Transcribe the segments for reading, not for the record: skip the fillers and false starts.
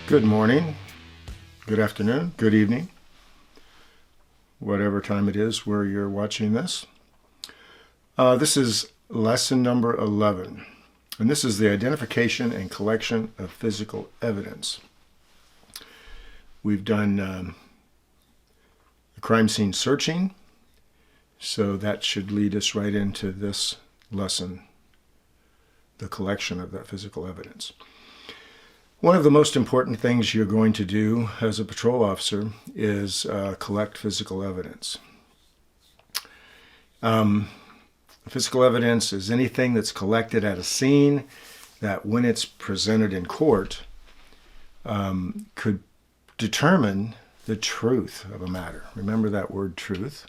Good morning, good afternoon, good evening, whatever time it is where you're watching this. This is lesson number 11, and this is the identification and collection of physical evidence. We've done the crime scene searching, so that should lead us right into this lesson, the collection of that physical evidence. One of the most important things you're going to do as a patrol officer is collect physical evidence. Physical evidence is anything that's collected at a scene that, when it's presented in court, could determine the truth of a matter. Remember that word, truth.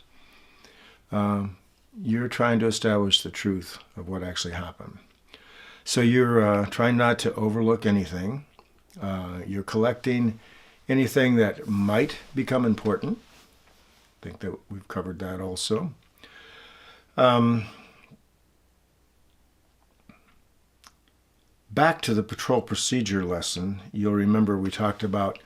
You're trying to establish the truth of what actually happened. So you're trying not to overlook anything. You're collecting anything that might become important. I think that we've covered that also. Back to the patrol procedure lesson, you'll remember we talked about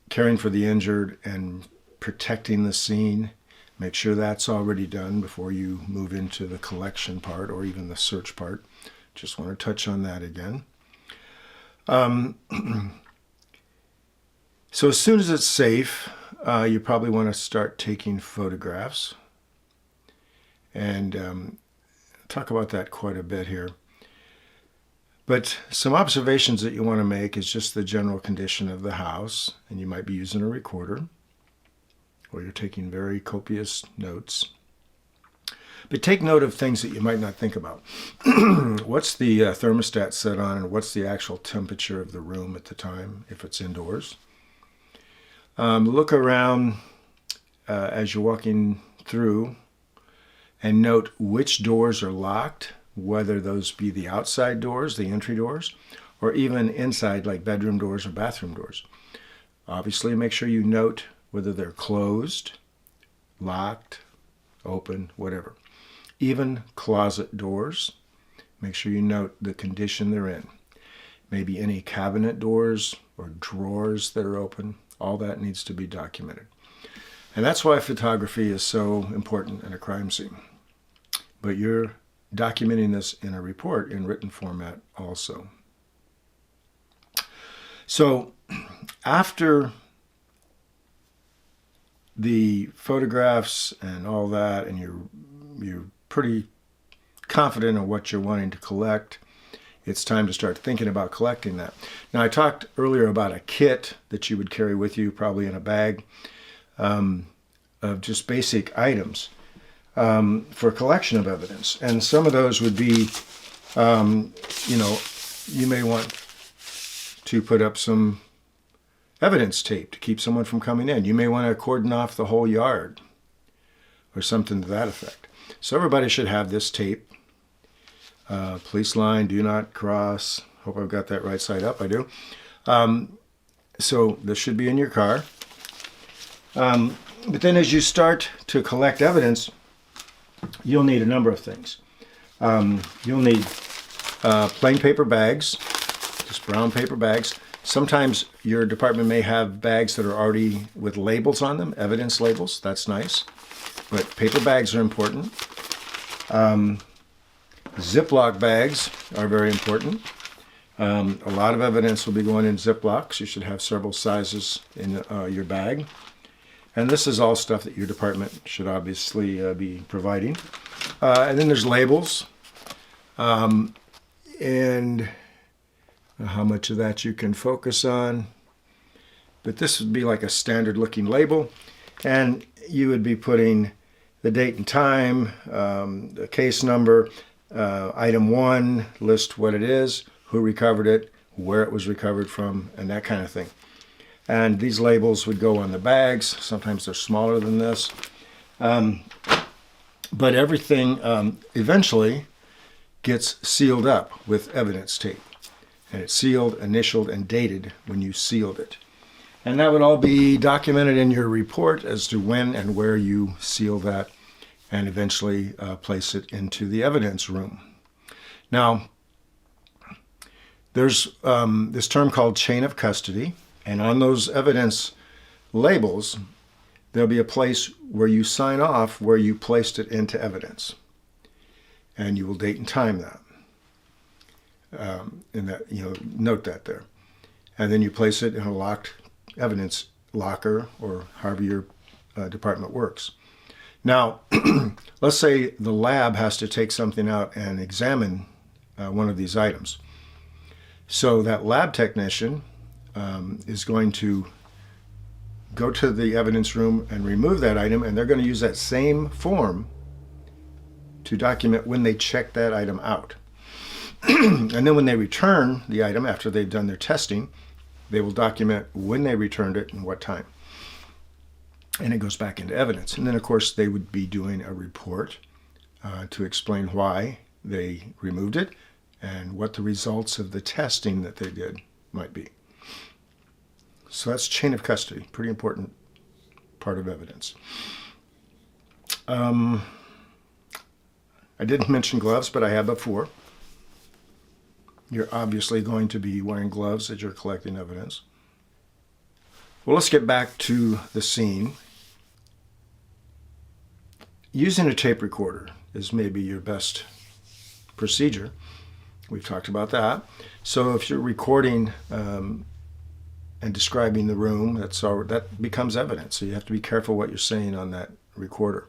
caring for the injured and protecting the scene. Make sure that's already done before you move into the collection part or even the search part. Just want to touch on that again. So as soon as it's safe, you probably want to start taking photographs. And talk about that quite a bit here. But some observations that you want to make is just the general condition of the house. And you might be using a recorder, or you're taking very copious notes. But take note of things that you might not think about. What's the thermostat set on, and what's the actual temperature of the room at the time, if it's indoors? Look around as you're walking through and note which doors are locked, whether those be the outside doors, the entry doors, or even inside, like bedroom doors or bathroom doors. Obviously, make sure you note whether they're closed, locked, open, whatever. Even closet doors, make sure you note the condition they're in. Maybe any cabinet doors or drawers that are open, all that needs to be documented. And that's why photography is so important in a crime scene. But you're documenting this in a report in written format also. So after the photographs and all that, and you're pretty confident in what you're wanting to collect, it's time to start thinking about collecting that. Now, I talked earlier about a kit that you would carry with you, probably in a bag, of just basic items for collection of evidence. And some of those would be, you may want to put up some evidence tape to keep someone from coming in. You may want to cordon off the whole yard or something to that effect. So everybody should have this tape. Police line, do not cross. Hope I've got that right side up. I do. So this should be in your car. But then as you start to collect evidence, you'll need a number of things. You'll need plain paper bags, just brown paper bags. Sometimes your department may have bags that are already with labels on them, evidence labels. That's nice. But paper bags are important. Ziploc bags are very important. A lot of evidence will be going in Ziplocs. You should have several sizes in your bag. And this is all stuff that your department should obviously be providing. And then there's labels. And how much of that you can focus on. But this would be like a standard looking label. And you would be putting the date and time, the case number, item 1, list what it is, who recovered it, where it was recovered from, and that kind of thing. And these labels would go on the bags. Sometimes they're smaller than this. But everything eventually gets sealed up with evidence tape. And it's sealed, initialed, and dated when you sealed it. And that would all be documented in your report as to when and where you seal that and eventually place it into the evidence room. Now, There's this term called chain of custody, and on those evidence labels, there'll be a place where you sign off where you placed it into evidence, and you will date and time that. And that, note that there, and then you place it in a locked evidence locker, or however your department works. Now, let's say the lab has to take something out and examine one of these items. So that lab technician is going to go to the evidence room and remove that item, and they're going to use that same form to document when they check that item out. And then when they return the item after they've done their testing, they will document when they returned it and what time. And it goes back into evidence. And then, of course, they would be doing a report to explain why they removed it and what the results of the testing that they did might be. So that's chain of custody, pretty important part of evidence. I didn't mention gloves, but I have before. You're obviously going to be wearing gloves as you're collecting evidence. Well, let's get back to the scene. Using a tape recorder is maybe your best procedure. We've talked about that. So if you're recording and describing the room, that becomes evidence. So you have to be careful what you're saying on that recorder.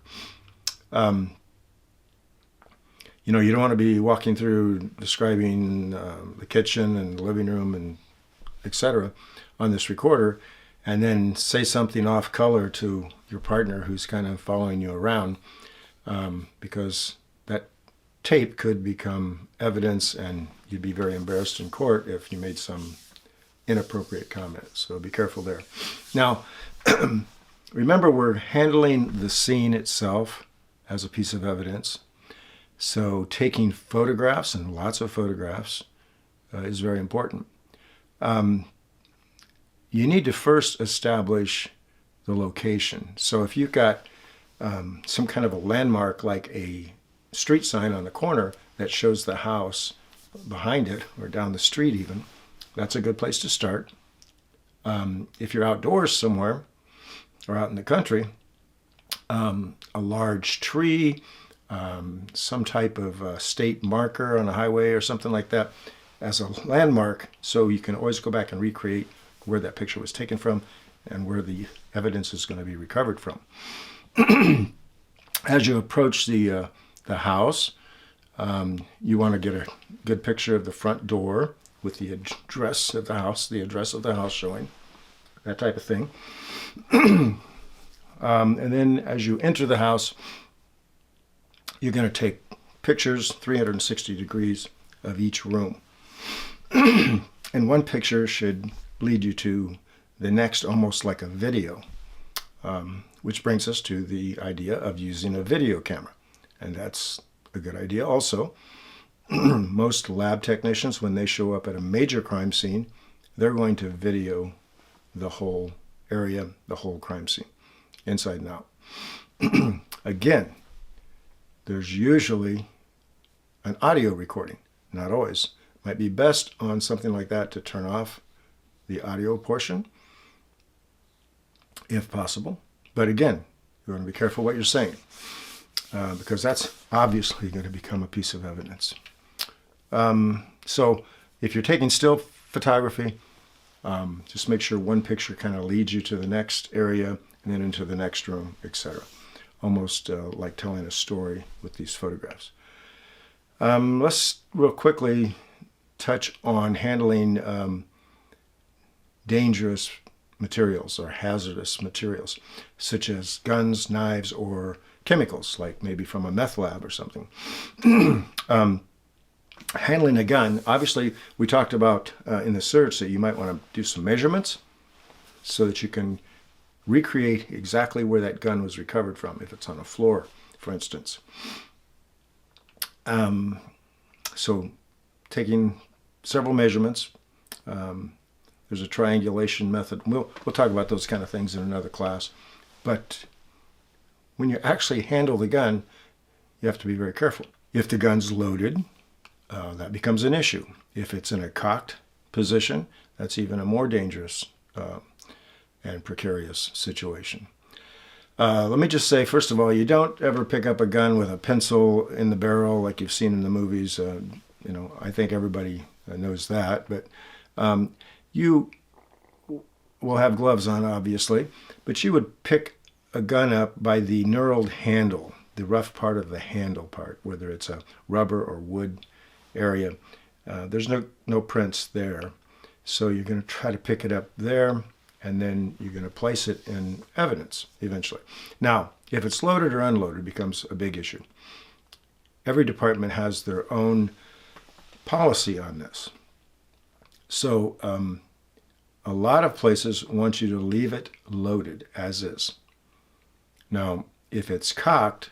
You don't want to be walking through describing the kitchen and the living room and etc. on this recorder, and then say something off color to your partner who's kind of following you around, because that tape could become evidence and you'd be very embarrassed in court if you made some inappropriate comment. So be careful there. Now, remember, we're handling the scene itself as a piece of evidence. So taking photographs, and lots of photographs, is very important. You need to first establish the location. So if you've got some kind of a landmark, like a street sign on the corner that shows the house behind it, or down the street even, that's a good place to start. If you're outdoors somewhere, or out in the country, a large tree, some type of state marker on a highway or something like that as a landmark, so you can always go back and recreate where that picture was taken from and where the evidence is going to be recovered from. As you approach the house, you want to get a good picture of the front door with the address of the house showing, that type of thing. And then as you enter the house, you're going to take pictures 360 degrees of each room. And one picture should lead you to the next, almost like a video, which brings us to the idea of using a video camera. And that's a good idea also. Most lab technicians, when they show up at a major crime scene, they're going to video the whole area, the whole crime scene, inside and out. Again, there's usually an audio recording, not always. Might be best on something like that to turn off the audio portion, if possible. But again, you want to be careful what you're saying, because that's obviously going to become a piece of evidence. So if you're taking still photography, just make sure one picture kind of leads you to the next area and then into the next room, etc. Almost like telling a story with these photographs. Let's real quickly touch on handling dangerous materials or hazardous materials, such as guns, knives, or chemicals, like maybe from a meth lab or something. Handling a gun, obviously we talked about in the search that you might want to do some measurements so that you can recreate exactly where that gun was recovered from, if it's on a floor, for instance. So taking several measurements, there's a triangulation method. We'll talk about those kind of things in another class. But when you actually handle the gun, you have to be very careful. If the gun's loaded, that becomes an issue. If it's in a cocked position, that's even a more dangerous and precarious situation. Let me just say, first of all, you don't ever pick up a gun with a pencil in the barrel like you've seen in the movies. I think everybody knows that. But you will have gloves on, obviously. But you would pick a gun up by the knurled handle, the rough part of the handle part, whether it's a rubber or wood area. There's no prints there. So you're going to try to pick it up there, and then you're going to place it in evidence eventually. Now, if it's loaded or unloaded, it becomes a big issue. Every department has their own policy on this. So a lot of places want you to leave it loaded as is. Now, if it's cocked,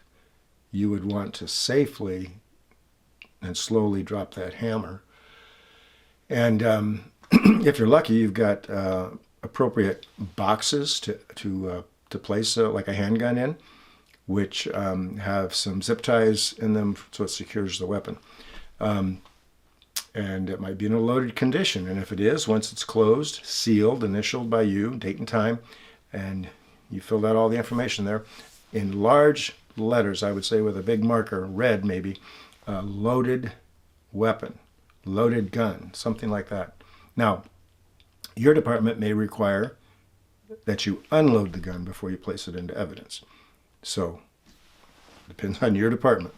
you would want to safely and slowly drop that hammer. And if you're lucky, you've got appropriate boxes to place like a handgun in, which have some zip ties in them so it secures the weapon. And it might be in a loaded condition. And if it is, once it's closed, sealed, initialed by you, date and time, and you filled out all the information there, in large letters, I would say with a big marker, red maybe, loaded weapon, loaded gun, something like that. Now, your department may require that you unload the gun before you place it into evidence. So, it depends on your department.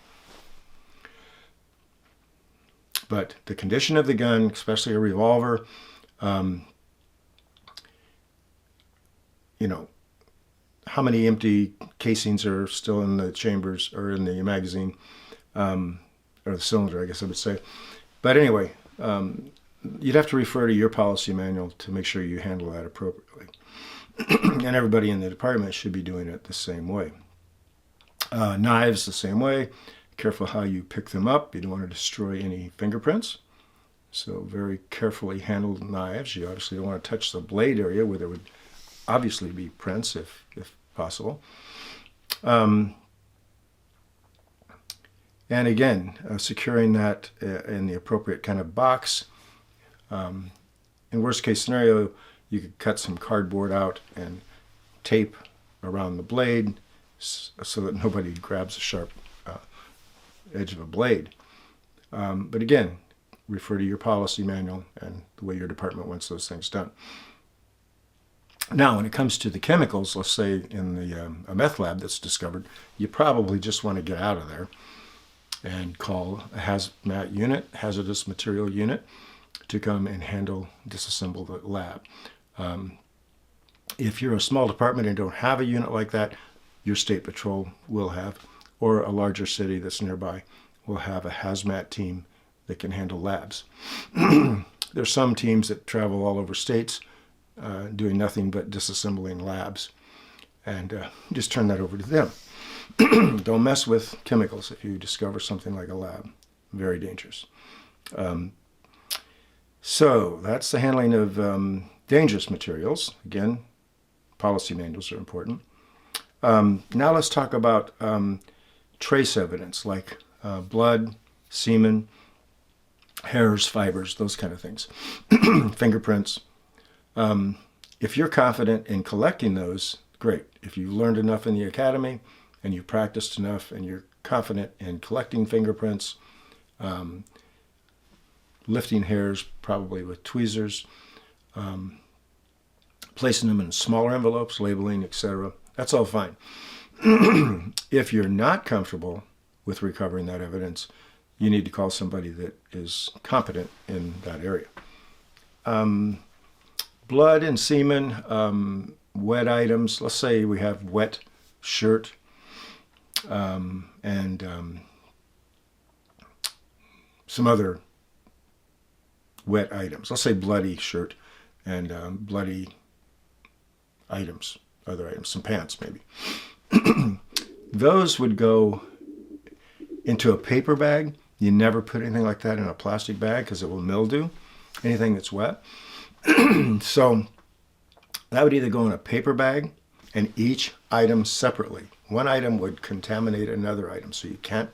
But the condition of the gun, especially a revolver, how many empty casings are still in the chambers or in the magazine, or the cylinder, I guess I would say. But anyway, you'd have to refer to your policy manual to make sure you handle that appropriately. And everybody in the department should be doing it the same way. Knives, the same way. Careful how you pick them up. You don't want to destroy any fingerprints. So very carefully handled knives. You obviously don't want to touch the blade area where there would obviously be prints if possible. And again, securing that in the appropriate kind of box. In worst case scenario, you could cut some cardboard out and tape around the blade so that nobody grabs a sharp edge of a blade. But again, refer to your policy manual and the way your department wants those things done. Now, when it comes to the chemicals, let's say in a meth lab that's discovered, you probably just want to get out of there and call a hazmat unit, hazardous material unit, to come and disassemble the lab. If you're a small department and don't have a unit like that, your state patrol will have, or a larger city that's nearby will have a hazmat team that can handle labs. There's some teams that travel all over states doing nothing but disassembling labs, and just turn that over to them. Don't mess with chemicals if you discover something like a lab. Very dangerous. So that's the handling of dangerous materials. Again, policy manuals are important. Now let's talk about trace evidence like blood, semen, hairs, fibers, those kind of things. Fingerprints. If you're confident in collecting those, great. If you've learned enough in the academy and you've practiced enough and you're confident in collecting fingerprints, lifting hairs probably with tweezers, placing them in smaller envelopes, labeling, etc., that's all fine. If you're not comfortable with recovering that evidence, you need to call somebody that is competent in that area. Blood and semen, wet items. Let's say we have wet shirt and some other wet items. Let's say bloody shirt and bloody items, other items, some pants maybe. Those would go into a paper bag. You never put anything like that in a plastic bag because it will mildew, anything that's wet. So that would either go in a paper bag and each item separately. One item would contaminate another item, so you can't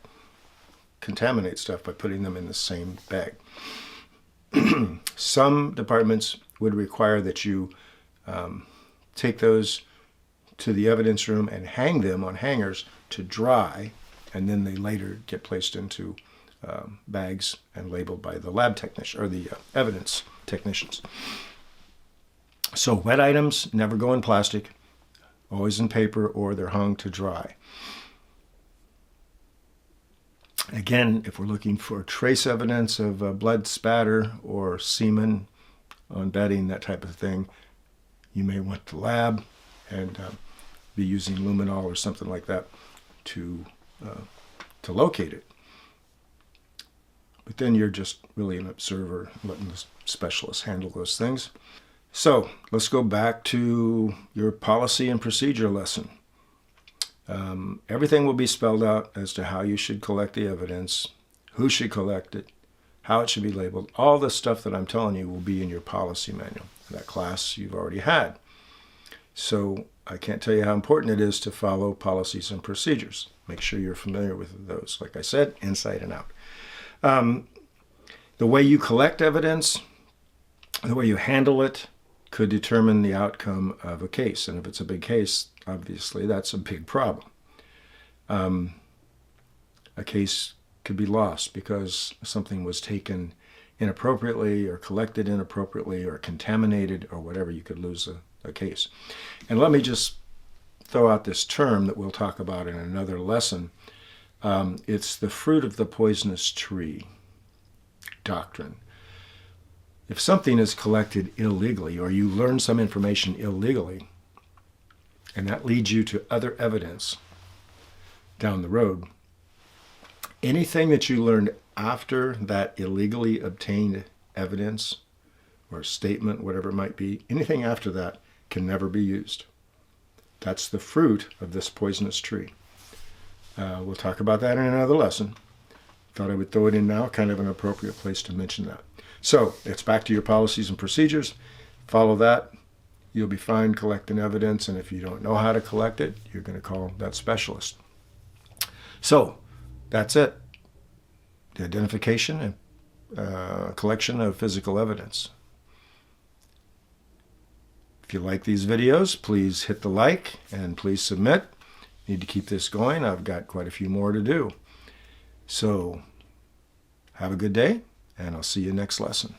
contaminate stuff by putting them in the same bag. Some departments would require that you take those to the evidence room and hang them on hangers to dry, and then they later get placed into bags and labeled by the lab technician or the evidence technicians. So wet items never go in plastic, always in paper, or they're hung to dry. Again, if we're looking for trace evidence of blood spatter or semen on bedding, that type of thing, you may want the lab and be using luminol or something like that to locate it. But then you're just really an observer, letting the specialists handle those things. So let's go back to your policy and procedure lesson. Everything will be spelled out as to how you should collect the evidence, who should collect it, how it should be labeled. All the stuff that I'm telling you will be in your policy manual. That class you've already had. So I can't tell you how important it is to follow policies and procedures. Make sure you're familiar with those. Like I said, inside and out. The way you collect evidence, the way you handle it, could determine the outcome of a case. And if it's a big case, obviously that's a big problem. A case could be lost because something was taken inappropriately or collected inappropriately or contaminated or whatever. You could lose a case. And let me just throw out this term that we'll talk about in another lesson. It's the fruit of the poisonous tree doctrine. If something is collected illegally or you learn some information illegally, and that leads you to other evidence down the road, anything that you learned after that illegally obtained evidence or statement, whatever it might be, anything after that can never be used. That's the fruit of this poisonous tree. We'll talk about that in another lesson. Thought I would throw it in now, kind of an appropriate place to mention that. So it's back to your policies and procedures. Follow that. You'll be fine collecting evidence, and if you don't know how to collect it, you're going to call that specialist. So that's it. The identification and collection of physical evidence. If you like these videos, please hit the like and please submit. Need to keep this going. I've got quite a few more to do. So have a good day, and I'll see you next lesson.